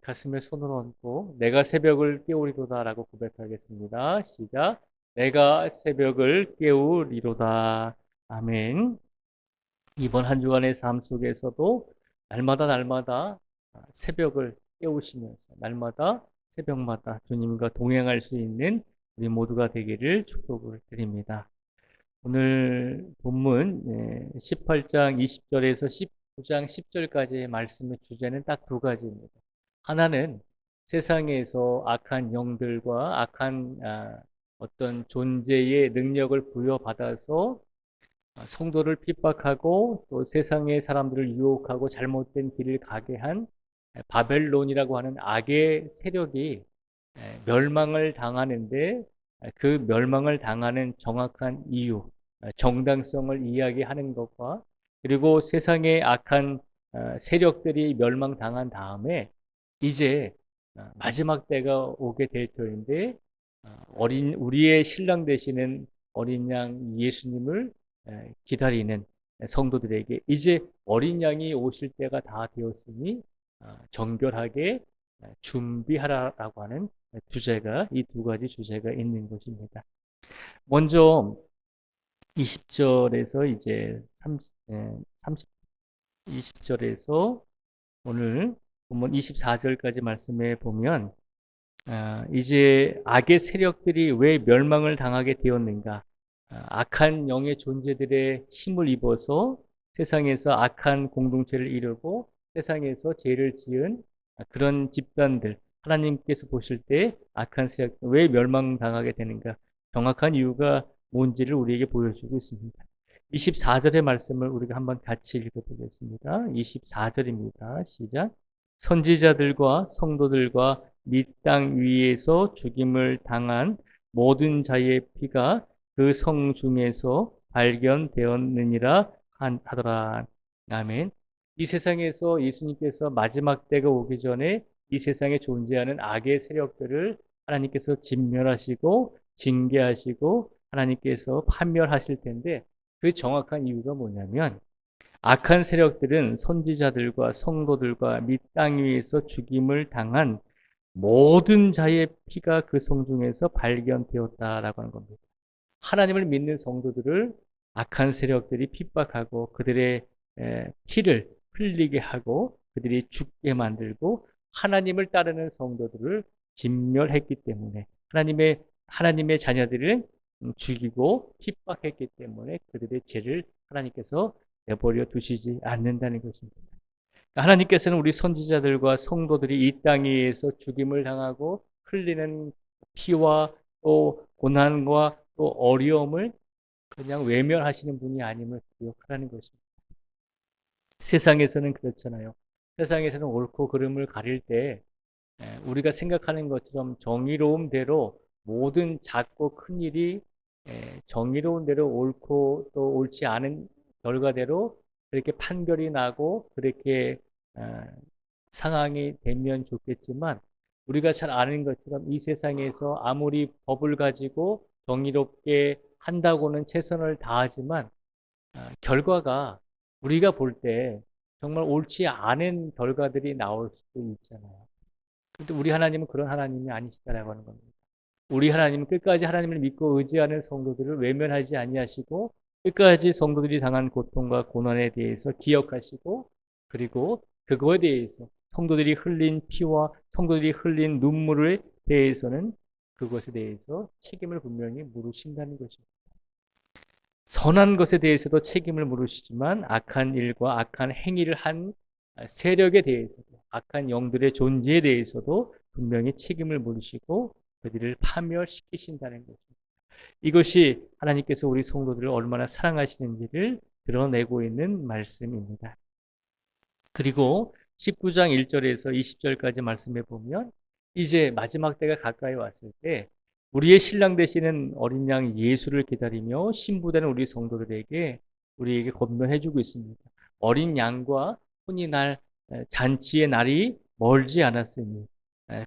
가슴에 손을 얹고 내가 새벽을 깨우리로다라고 고백하겠습니다. 시작. 내가 새벽을 깨우리로다. 아멘. 이번 한 주간의 삶 속에서도 날마다 새벽을 깨우시면서 날마다 새벽마다 주님과 동행할 수 있는 우리 모두가 되기를 축복을 드립니다. 오늘 본문 18장 20절에서 19장 10절까지의 말씀의 주제는 딱 두 가지입니다. 하나는 세상에서 악한 영들과 악한 어떤 존재의 능력을 부여받아서 성도를 핍박하고 또 세상의 사람들을 유혹하고 잘못된 길을 가게 한 바벨론이라고 하는 악의 세력이 멸망을 당하는데 그 멸망을 당하는 정확한 이유, 정당성을 이야기하는 것과 그리고 세상의 악한 세력들이 멸망당한 다음에 이제 마지막 때가 오게 될 터인데 우리의 신랑 되시는 어린 양 예수님을 기다리는 성도들에게 이제 어린 양이 오실 때가 다 되었으니 정결하게 준비하라라고 하는 주제가 이 두 가지 주제가 있는 것입니다. 먼저 20절에서 이제 20절에서 오늘 본문 24절까지 말씀해 보면 이제 악의 세력들이 왜 멸망을 당하게 되었는가? 악한 영의 존재들의 힘을 입어서 세상에서 악한 공동체를 이루고 세상에서 죄를 지은 그런 집단들, 하나님께서 보실 때 악한 세력 왜 멸망당하게 되는가? 정확한 이유가 뭔지를 우리에게 보여주고 있습니다. 24절의 말씀을 우리가 한번 같이 읽어보겠습니다. 24절입니다. 시작. 선지자들과 성도들과 및 땅 위에서 죽임을 당한 모든 자의 피가 그 성 중에서 발견되었느니라 하더라. 아멘. 이 세상에서 예수님께서 마지막 때가 오기 전에 이 세상에 존재하는 악의 세력들을 하나님께서 진멸하시고 징계하시고 하나님께서 판멸하실 텐데 그 정확한 이유가 뭐냐면 악한 세력들은 선지자들과 성도들과 및 땅 위에서 죽임을 당한 모든 자의 피가 그 성 중에서 발견되었다라고 하는 겁니다. 하나님을 믿는 성도들을 악한 세력들이 핍박하고 그들의 피를 흘리게 하고 그들이 죽게 만들고 하나님을 따르는 성도들을 진멸했기 때문에 하나님의 자녀들은 죽이고 핍박했기 때문에 그들의 죄를 하나님께서 내버려 두시지 않는다는 것입니다. 하나님께서는 우리 선지자들과 성도들이 이 땅 위에서 죽임을 당하고 흘리는 피와 또 고난과 또 어려움을 그냥 외면하시는 분이 아님을 기억하라는 것입니다. 세상에서는 그렇잖아요. 세상에서는 옳고 그름을 가릴 때 우리가 생각하는 것처럼 정의로움대로 모든 작고 큰 일이 정의로운 대로 옳고 또 옳지 않은 결과대로 그렇게 판결이 나고 그렇게 어, 상황이 되면 좋겠지만 우리가 잘 아는 것처럼 이 세상에서 아무리 법을 가지고 정의롭게 한다고는 최선을 다하지만 결과가 우리가 볼 때 정말 옳지 않은 결과들이 나올 수도 있잖아요. 근데 우리 하나님은 그런 하나님이 아니시다라고 하는 겁니다. 우리 하나님은 끝까지 하나님을 믿고 의지하는 성도들을 외면하지 아니하시고 끝까지 성도들이 당한 고통과 고난에 대해서 기억하시고 그리고 그거에 대해서 성도들이 흘린 피와 성도들이 흘린 눈물에 대해서는 그것에 대해서 책임을 분명히 물으신다는 것입니다. 선한 것에 대해서도 책임을 물으시지만 악한 일과 악한 행위를 한 세력에 대해서도 악한 영들의 존재에 대해서도 분명히 책임을 물으시고 그들을 파멸시키신다는 것입니다. 이것이 하나님께서 우리 성도들을 얼마나 사랑하시는지를 드러내고 있는 말씀입니다. 그리고 19장 1절에서 20절까지 말씀해 보면 이제 마지막 때가 가까이 왔을 때 우리의 신랑 되시는 어린 양 예수를 기다리며 신부되는 우리 성도들에게 우리에게 권면해 주고 있습니다. 어린 양과 혼이 날 잔치의 날이 멀지 않았으니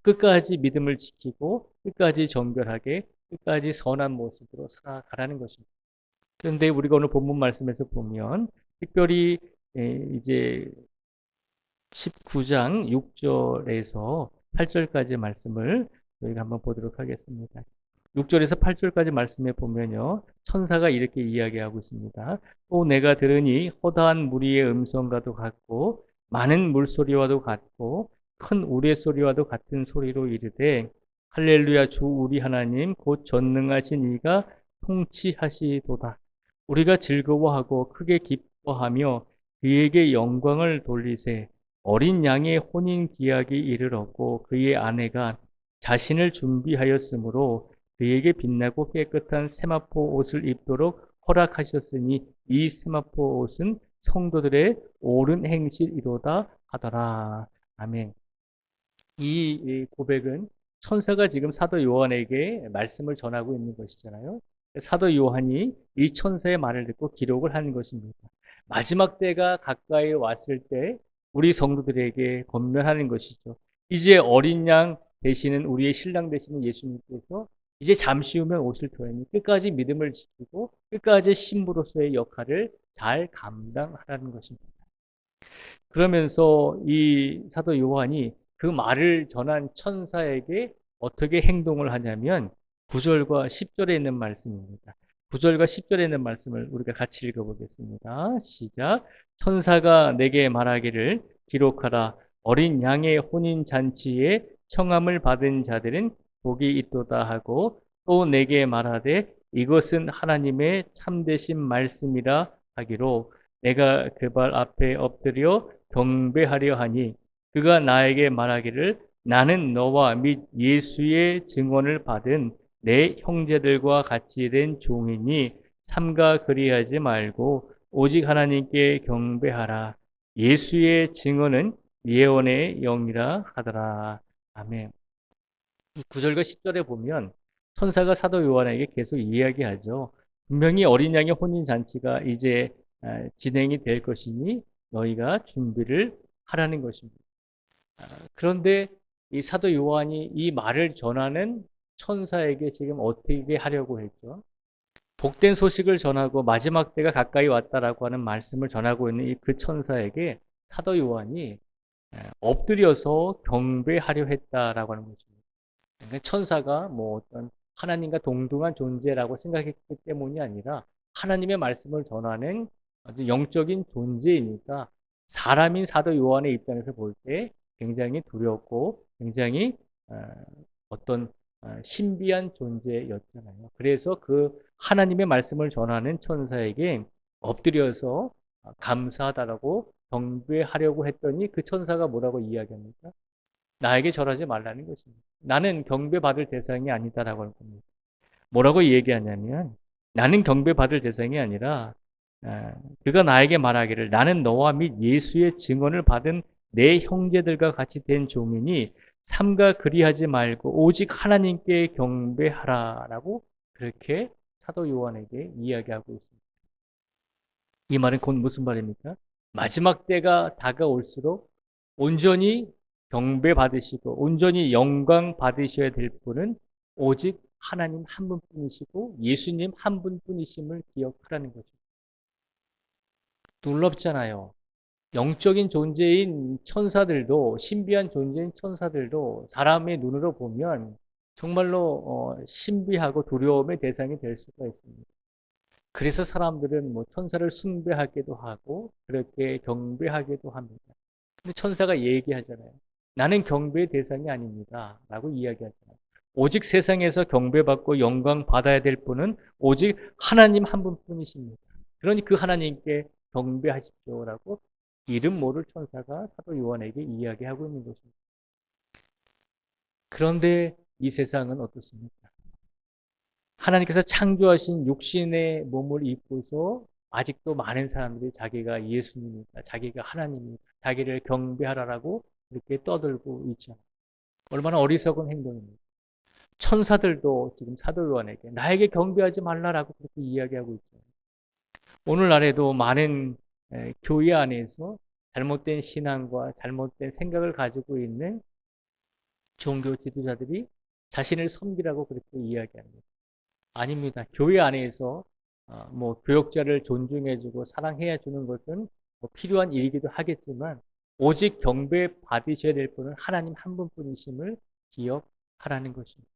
끝까지 믿음을 지키고 끝까지 정결하게 끝까지 선한 모습으로 살아가라는 것입니다. 그런데 우리가 오늘 본문 말씀에서 보면 특별히 이제 19장 6절에서 8절까지 말씀을 저희가 한번 보도록 하겠습니다. 6절에서 8절까지 말씀에 보면요. 천사가 이렇게 이야기하고 있습니다. 또 내가 들으니 허다한 무리의 음성과도 같고 많은 물소리와도 같고 큰 우레소리와도 같은 소리로 이르되 할렐루야 주 우리 하나님 곧 전능하신 이가 통치하시도다. 우리가 즐거워하고 크게 기뻐하며 그에게 영광을 돌리세. 어린 양의 혼인 기약이 이르렀고 그의 아내가 자신을 준비하였으므로 그에게 빛나고 깨끗한 세마포 옷을 입도록 허락하셨으니 이 세마포 옷은 성도들의 옳은 행실이로다 하더라. 아멘. 이 고백은 천사가 지금 사도 요한에게 말씀을 전하고 있는 것이잖아요. 사도 요한이 이 천사의 말을 듣고 기록을 하는 것입니다. 마지막 때가 가까이 왔을 때 우리 성도들에게 권면하는 것이죠. 이제 어린 양 되시는 우리의 신랑 되시는 예수님께서 이제 잠시 후면 오실 터이니 끝까지 믿음을 지키고 끝까지 신부로서의 역할을 잘 감당하라는 것입니다. 그러면서 이 사도 요한이 그 말을 전한 천사에게 어떻게 행동을 하냐면 9절과 10절에 있는 말씀입니다. 9절과 10절에 있는 말씀을 우리가 같이 읽어보겠습니다. 시작. 천사가 내게 말하기를 기록하라. 어린 양의 혼인 잔치에 청함을 받은 자들은 복이 있도다 하고 또 내게 말하되 이것은 하나님의 참되신 말씀이라 하기로 내가 그 발 앞에 엎드려 경배하려 하니 그가 나에게 말하기를 나는 너와 및 예수의 증언을 받은 내 형제들과 같이 된 종이니 삼가 그리하지 말고 오직 하나님께 경배하라. 예수의 증언은 예언의 영이라 하더라. 아멘. 이 9절과 10절에 보면 천사가 사도 요한에게 계속 이야기하죠. 분명히 어린 양의 혼인 잔치가 이제 진행이 될 것이니 너희가 준비를 하라는 것입니다. 그런데 이 사도 요한이 이 말을 전하는 천사에게 지금 어떻게 하려고 했죠? 복된 소식을 전하고 마지막 때가 가까이 왔다라고 하는 말씀을 전하고 있는 그 천사에게 사도 요한이 엎드려서 경배하려 했다라고 하는 것입니다. 그러니까 천사가 뭐 어떤 하나님과 동등한 존재라고 생각했기 때문이 아니라 하나님의 말씀을 전하는 아주 영적인 존재이니까 사람인 사도 요한의 입장에서 볼 때 굉장히 두렵고 굉장히 어떤 신비한 존재였잖아요. 그래서 그 하나님의 말씀을 전하는 천사에게 엎드려서 감사하다라고 경배하려고 했더니 그 천사가 뭐라고 이야기합니까? 나에게 절하지 말라는 것입니다. 나는 경배받을 대상이 아니다라고 할 겁니다. 뭐라고 얘기하냐면 나는 경배받을 대상이 아니라 그가 나에게 말하기를 나는 너와 및 예수의 증언을 받은 내 형제들과 같이 된 종이니 삼가 그리하지 말고 오직 하나님께 경배하라라고 그렇게 사도 요한에게 이야기하고 있습니다. 이 말은 곧 무슨 말입니까? 마지막 때가 다가올수록 온전히 경배 받으시고 온전히 영광 받으셔야 될 분은 오직 하나님 한 분뿐이시고 예수님 한 분뿐이심을 기억하라는 거죠. 놀랍잖아요. 영적인 존재인 천사들도 신비한 존재인 천사들도 사람의 눈으로 보면 정말로 신비하고 두려움의 대상이 될 수가 있습니다. 그래서 사람들은 뭐 천사를 숭배하기도 하고 그렇게 경배하기도 합니다. 근데 천사가 얘기하잖아요. 나는 경배의 대상이 아닙니다. 라고 이야기하잖아요. 오직 세상에서 경배받고 영광 받아야 될 분은 오직 하나님 한 분뿐이십니다. 그러니 그 하나님께 경배하십시오라고 이름 모를 천사가 사도 요한에게 이야기하고 있는 것입니다. 그런데 이 세상은 어떻습니까? 하나님께서 창조하신 육신의 몸을 입고서 아직도 많은 사람들이 자기가 예수님이다, 자기가 하나님이다, 자기를 경배하라라고 이렇게 떠들고 있죠. 얼마나 어리석은 행동입니까? 천사들도 지금 사도 요한에게 나에게 경배하지 말라라고 그렇게 이야기하고 있죠. 오늘날에도 많은 교회 안에서 잘못된 신앙과 잘못된 생각을 가지고 있는 종교 지도자들이 자신을 섬기라고 그렇게 이야기합니다. 아닙니다. 교회 안에서 뭐 교역자를 존중해주고 사랑해야 주는 것은 뭐 필요한 일이기도 하겠지만 오직 경배 받으셔야 될 분은 하나님 한 분뿐이심을 기억하라는 것입니다.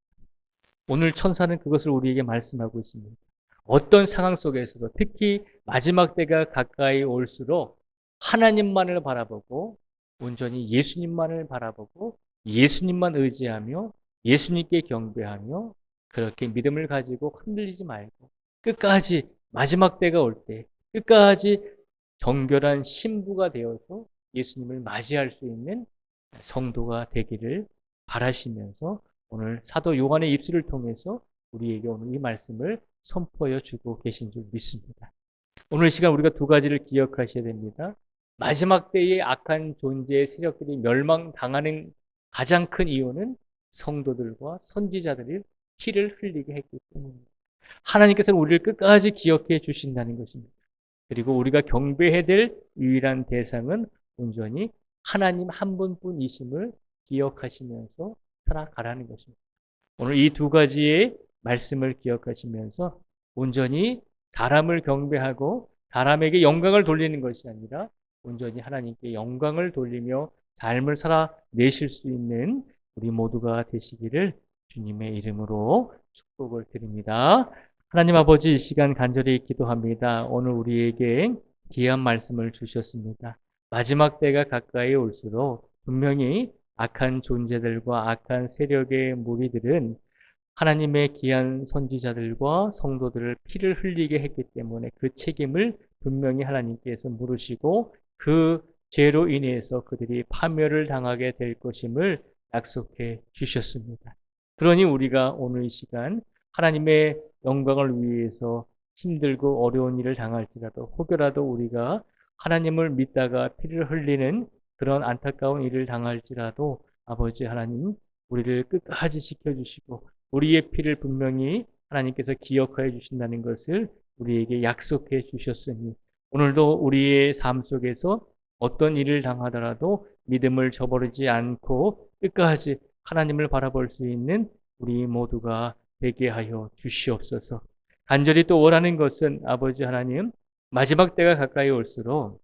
오늘 천사는 그것을 우리에게 말씀하고 있습니다. 어떤 상황 속에서도 특히 마지막 때가 가까이 올수록 하나님만을 바라보고 온전히 예수님만을 바라보고 예수님만 의지하며 예수님께 경배하며 그렇게 믿음을 가지고 흔들리지 말고 끝까지 마지막 때가 올 때 끝까지 정결한 신부가 되어서 예수님을 맞이할 수 있는 성도가 되기를 바라시면서 오늘 사도 요한의 입술을 통해서 우리에게 오늘 이 말씀을 선포해 주고 계신 줄 믿습니다. 오늘 시간 우리가 두 가지를 기억하셔야 됩니다. 마지막 때의 악한 존재의 세력들이 멸망당하는 가장 큰 이유는 성도들과 선지자들이 피를 흘리게 했기 때문입니다. 하나님께서는 우리를 끝까지 기억해 주신다는 것입니다. 그리고 우리가 경배해야 될 유일한 대상은 온전히 하나님 한 분뿐이심을 기억하시면서 살아가라는 것입니다. 오늘 이 두 가지의 말씀을 기억하시면서 온전히 사람을 경배하고 사람에게 영광을 돌리는 것이 아니라 온전히 하나님께 영광을 돌리며 삶을 살아내실 수 있는 우리 모두가 되시기를 주님의 이름으로 축복을 드립니다. 하나님 아버지, 이 시간 간절히 기도합니다. 오늘 우리에게 귀한 말씀을 주셨습니다. 마지막 때가 가까이 올수록 분명히 악한 존재들과 악한 세력의 무리들은 하나님의 귀한 선지자들과 성도들을 피를 흘리게 했기 때문에 그 책임을 분명히 하나님께서 물으시고 그 죄로 인해서 그들이 파멸을 당하게 될 것임을 약속해 주셨습니다. 그러니 우리가 오늘 이 시간 하나님의 영광을 위해서 힘들고 어려운 일을 당할지라도 혹여라도 우리가 하나님을 믿다가 피를 흘리는 그런 안타까운 일을 당할지라도 아버지 하나님 우리를 끝까지 지켜주시고 우리의 피를 분명히 하나님께서 기억하여 주신다는 것을 우리에게 약속해 주셨으니 오늘도 우리의 삶 속에서 어떤 일을 당하더라도 믿음을 저버리지 않고 끝까지 하나님을 바라볼 수 있는 우리 모두가 되게 하여 주시옵소서. 간절히 또 원하는 것은 아버지 하나님 마지막 때가 가까이 올수록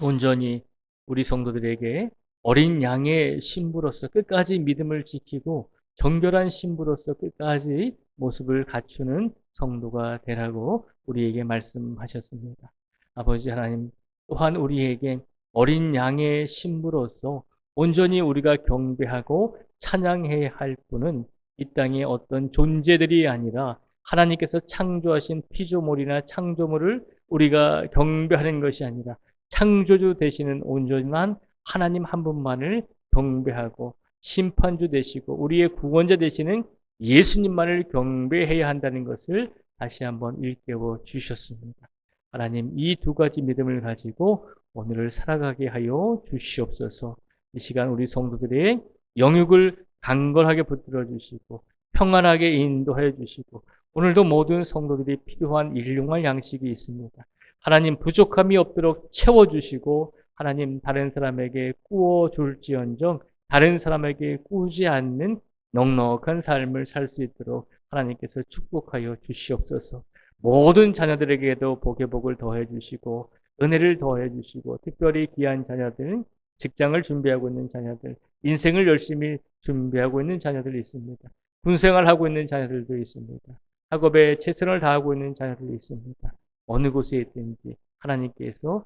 온전히 우리 성도들에게 어린 양의 신부로서 끝까지 믿음을 지키고 정결한 신부로서 끝까지 모습을 갖추는 성도가 되라고 우리에게 말씀하셨습니다. 아버지 하나님 또한 우리에게 어린 양의 신부로서 온전히 우리가 경배하고 찬양해야 할 분은 이 땅의 어떤 존재들이 아니라 하나님께서 창조하신 피조물이나 창조물을 우리가 경배하는 것이 아니라 창조주 되시는 온전한 하나님 한 분만을 경배하고 심판주 되시고 우리의 구원자 되시는 예수님만을 경배해야 한다는 것을 다시 한번 일깨워 주셨습니다. 하나님 이 두 가지 믿음을 가지고 오늘을 살아가게 하여 주시옵소서. 이 시간 우리 성도들의 영육을 강건하게 붙들어 주시고 평안하게 인도하여 주시고 오늘도 모든 성도들이 필요한 일용할 양식이 있습니다. 하나님 부족함이 없도록 채워주시고 하나님 다른 사람에게 꾸어 줄지언정 다른 사람에게 꾸지 않는 넉넉한 삶을 살 수 있도록 하나님께서 축복하여 주시옵소서. 모든 자녀들에게도 복의 복을 더해 주시고 은혜를 더해 주시고 특별히 귀한 자녀들, 직장을 준비하고 있는 자녀들, 인생을 열심히 준비하고 있는 자녀들이 있습니다. 군생활하고 있는 자녀들도 있습니다. 학업에 최선을 다하고 있는 자녀들이 있습니다. 어느 곳에 있든지 하나님께서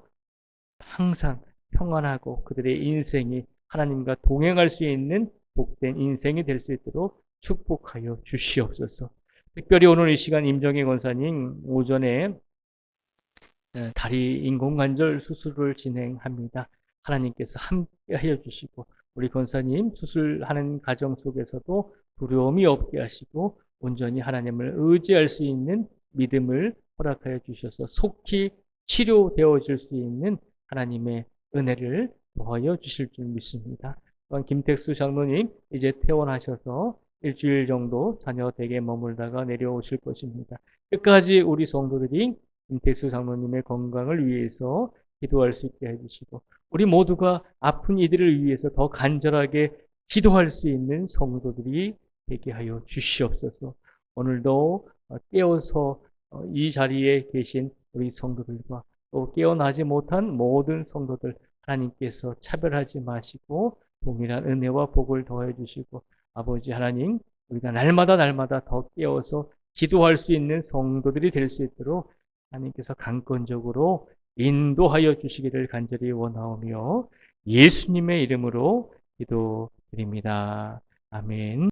항상 평안하고 그들의 인생이 하나님과 동행할 수 있는 복된 인생이 될 수 있도록 축복하여 주시옵소서. 특별히 오늘 이 시간 임정희 권사님 오전에 다리 인공관절 수술을 진행합니다. 하나님께서 함께 하여 주시고 우리 권사님 수술하는 과정 속에서도 두려움이 없게 하시고 온전히 하나님을 의지할 수 있는 믿음을 허락하여 주셔서 속히 치료되어질 수 있는 하나님의 은혜를 더하여 주실 줄 믿습니다. 또한 김택수 장로님 이제 퇴원하셔서 일주일 정도 자녀 댁에 머물다가 내려오실 것입니다. 끝까지 우리 성도들이 김택수 장로님의 건강을 위해서 기도할 수 있게 해주시고 우리 모두가 아픈 이들을 위해서 더 간절하게 기도할 수 있는 성도들이 되게 하여 주시옵소서. 오늘도 깨어서 이 자리에 계신 우리 성도들과 또 깨어나지 못한 모든 성도들 하나님께서 차별하지 마시고 동일한 은혜와 복을 더해 주시고 아버지 하나님 우리가 날마다 더 깨어서 기도할 수 있는 성도들이 될 수 있도록 하나님께서 강권적으로 인도하여 주시기를 간절히 원하오며 예수님의 이름으로 기도드립니다. 아멘.